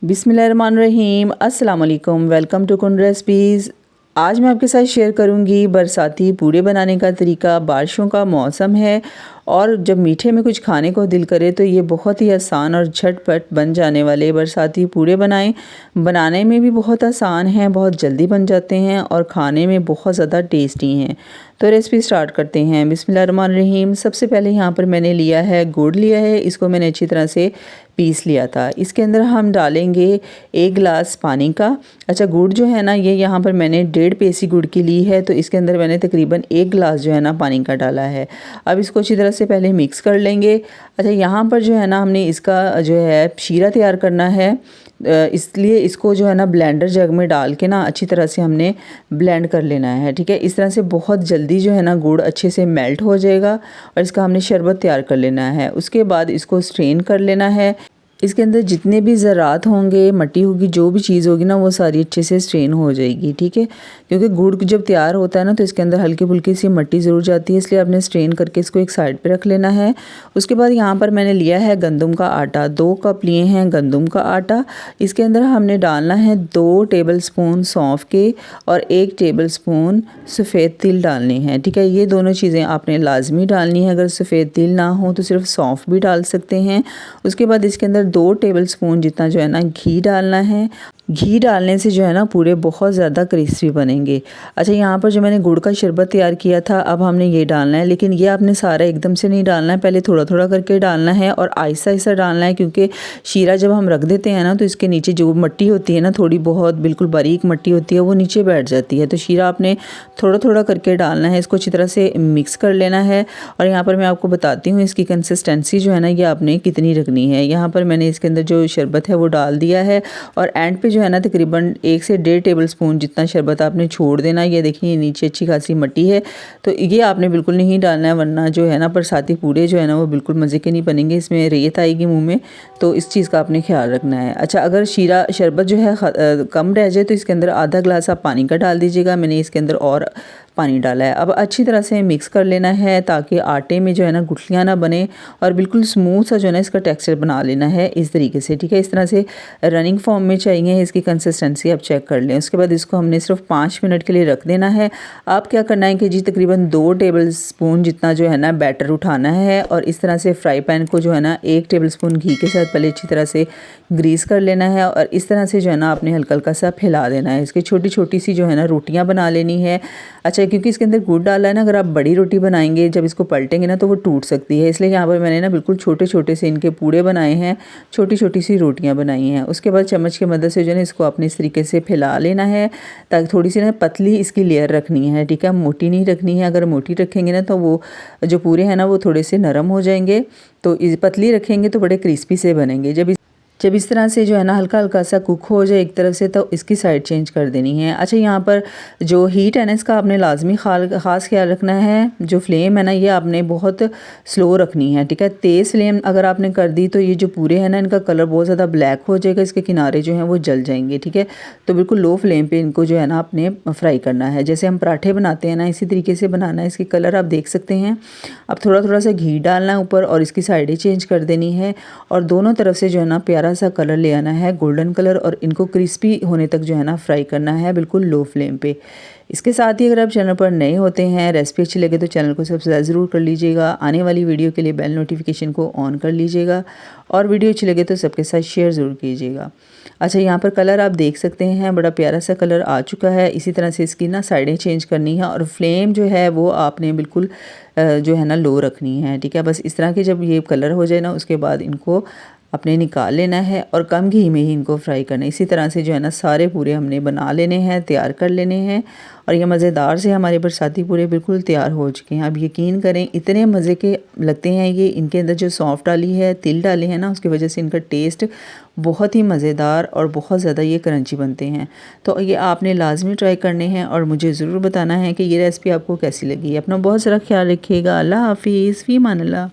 बिस्मिल्लाहिर्रहमानिर्रहीम, अस्सलाम वालेकुम। वेलकम टू कुन रेसिपीज़। आज मैं आपके साथ शेयर करूंगी बरसाती पूड़े बनाने का तरीका। बारिशों का मौसम है और जब मीठे में कुछ खाने को दिल करे तो ये बहुत ही आसान और झटपट बन जाने वाले बरसाती पूड़े बनाएं। बनाने में भी बहुत आसान हैं, बहुत जल्दी बन जाते हैं और खाने में बहुत ज़्यादा टेस्टी हैं। तो रेसिपी स्टार्ट करते हैं। बिस्मिल्लाहिर्रहमानिर्रहीम। सबसे पहले यहाँ पर मैंने लिया है गुड़ लिया है, इसको मैंने अच्छी तरह से पीस लिया था। इसके अंदर हम डालेंगे 1 गिलास पानी का। अच्छा, गुड़ जो है ना, ये यहाँ पर मैंने 1.5 पेसी गुड़ की ली है, तो इसके अंदर मैंने तकरीबन 1 गिलास जो है ना पानी का डाला है। अब इसको अच्छी तरह से पहले मिक्स कर लेंगे। अच्छा, यहाँ पर जो है ना हमने इसका जो है शीरा तैयार करना है, इसलिए इसको जो है ना ब्लेंडर जग में डाल के ना अच्छी तरह से हमने ब्लेंड कर लेना है। ठीक है, इस तरह से बहुत जल्दी जो है ना गुड़ अच्छे से मेल्ट हो जाएगा और इसका हमने शरबत तैयार कर लेना है। उसके बाद इसको स्ट्रेन कर लेना है। इसके अंदर जितने भी ज़रात होंगे, मट्टी होगी, जो भी चीज़ होगी ना, वो सारी अच्छे से स्ट्रेन हो जाएगी। ठीक है, क्योंकि गुड़ जब तैयार होता है ना तो इसके अंदर हल्की फुल्की सी मट्टी ज़रूर जाती है, इसलिए आपने स्ट्रेन करके इसको एक साइड पे रख लेना है। उसके बाद यहाँ पर मैंने लिया है गंदम का आटा, 2 कप लिए हैं गंदम का आटा। इसके अंदर हमने डालना है 2 टेबल स्पून सौंफ के और 1 टेबल स्पून सफ़ेद तिल डालने हैं। ठीक है, ये दोनों चीज़ें आपने लाजमी डालनी है। अगर सफ़ेद तिल ना हो तो सिर्फ सौंफ भी डाल सकते हैं। उसके बाद इसके अंदर 2 टेबल स्पून जितना जो है ना घी डालना है। घी डालने से जो है ना पूरे बहुत ज़्यादा क्रिस्पी बनेंगे। अच्छा, यहाँ पर जो मैंने गुड़ का शरबत तैयार किया था, अब हमने ये डालना है, लेकिन ये आपने सारा एकदम से नहीं डालना है, पहले थोड़ा थोड़ा करके डालना है और आहिस्ता आहिस्ता डालना है, क्योंकि शीरा जब हम रख देते हैं ना तो इसके नीचे जो मट्टी होती है ना, थोड़ी बहुत बिल्कुल बारीक मट्टी होती है, वो नीचे बैठ जाती है। तो शीरा आपने थोड़ा थोड़ा करके डालना है, इसको अच्छी तरह से मिक्स कर लेना है। और यहाँ पर मैं आपको बताती हूँ इसकी कंसिस्टेंसी जो है ना, ये आपने कितनी रखनी है। यहाँ पर मैंने इसके अंदर जो शरबत है वो डाल दिया है और एंड पे जो है ना तकरीबन 1 से 1.5 टेबल स्पून जितना शरबत आपने छोड़ देना। ये देखिए नीचे अच्छी खासी मट्टी है, तो ये आपने बिल्कुल नहीं डालना है, वरना जो है ना बरसाती पूड़े जो है ना वो बिल्कुल मज़े के नहीं बनेंगे, इसमें रेत आएगी मुंह में, तो इस चीज़ का आपने ख्याल रखना है। अच्छा, अगर शीरा शरबत जो है कम रह जाए तो इसके अंदर आधा गिलास आप पानी का डाल दीजिएगा। मैंने इसके अंदर और पानी डाला है। अब अच्छी तरह से मिक्स कर लेना है ताकि आटे में जो है ना गुठलियाँ ना बने और बिल्कुल स्मूथ सा जो है ना इसका टेक्सचर बना लेना है इस तरीके से। ठीक है, इस तरह से रनिंग फॉर्म में चाहिए इसकी कंसिस्टेंसी, आप चेक कर लें। उसके बाद इसको हमने सिर्फ 5 मिनट के लिए रख देना है। आप क्या करना है कि जी तकरीबन 2 टेबल स्पून जितना जो है ना बैटर उठाना है और इस तरह से फ्राई पैन को जो है ना 1 टेबल स्पून घी के साथ पहले अच्छी तरह से ग्रीस कर लेना है और इस तरह से जो है ना आपने हल्का हल्का सा फैला देना है। इसकी छोटी छोटी सी जो है ना रोटियाँ बना लेनी है। अच्छा, क्योंकि इसके अंदर गुड़ डाला है ना, अगर आप बड़ी रोटी बनाएंगे जब इसको पलटेंगे ना तो वो टूट सकती है, इसलिए यहाँ पर मैंने ना बिल्कुल छोटे छोटे से इनके पूड़े बनाए हैं, छोटी छोटी सी रोटियाँ बनाई हैं। उसके बाद चम्मच की मदद से जो है ना इसको अपने इस तरीके से फैला लेना है ताकि थोड़ी सी ना पतली इसकी लेयर रखनी है। ठीक है, मोटी नहीं रखनी है, अगर मोटी रखेंगे ना तो वो जो पूरे हैं ना वो थोड़े से नरम हो जाएंगे, तो पतली रखेंगे तो बड़े क्रिस्पी से बनेंगे। जब इस तरह से जो है ना हल्का हल्का सा कुक हो जाए एक तरफ से, तो इसकी साइड चेंज कर देनी है। अच्छा, यहाँ पर जो हीट है ना इसका आपने लाजमी ख़ास ख्याल रखना है। जो फ्लेम है ना ये आपने बहुत स्लो रखनी है। ठीक है, तेज़ फ्लेम अगर आपने कर दी तो ये जो पूरे हैं ना इनका कलर बहुत ज़्यादा ब्लैक हो जाएगा, इसके किनारे जो हैं वो जल जाएंगे। ठीक है, तो बिल्कुल लो फ्लेम पर इनको जो है ना आपने फ्राई करना है, जैसे हम पराठे बनाते हैं ना इसी तरीके से बनाना है। इसकी कलर आप देख सकते हैं। अब थोड़ा थोड़ा सा घी डालना है ऊपर और इसकी साइडें चेंज कर देनी है और दोनों तरफ से जो है ना प्यारा सा कलर ले आना है, गोल्डन कलर, और इनको क्रिस्पी होने तक जो है ना फ्राई करना है बिल्कुल लो फ्लेम पे। इसके साथ ही अगर आप चैनल पर नए होते हैं, रेसिपी अच्छी लगे तो चैनल को सब्सक्राइब ज़रूर कर लीजिएगा। आने वाली वीडियो के लिए बेल नोटिफिकेशन को ऑन कर लीजिएगा और वीडियो अच्छी लगे तो सबके साथ शेयर ज़रूर कीजिएगा। अच्छा, यहाँ पर कलर आप देख सकते हैं, बड़ा प्यारा सा कलर आ चुका है। इसी तरह से इसकी ना साइडें चेंज करनी है और फ्लेम जो है वो आपने बिल्कुल जो है ना लो रखनी है। ठीक है, बस इस तरह के जब ये कलर हो जाए ना उसके बाद इनको अपने निकाल लेना है और कम घी में ही इनको फ्राई करना है। इसी तरह से जो है ना सारे पूरे हमने बना लेने हैं, तैयार कर लेने हैं और ये मज़ेदार से हमारे बरसाती पूरे बिल्कुल तैयार हो चुके हैं। अब यकीन करें इतने मज़े के लगते हैं ये, इनके अंदर जो सौंफ डाली है, तिल डाले हैं ना, उसकी वजह से इनका टेस्ट बहुत ही मज़ेदार और बहुत ज़्यादा ये क्रंची बनते हैं। तो ये आपने लाजमी ट्राई करने हैं और मुझे ज़रूर बताना है कि ये रेसिपी आपको कैसी लगी। अपना बहुत सारा ख्याल रखिएगा। अल्लाह हाफिज़, फ़ी अमान अल्लाह।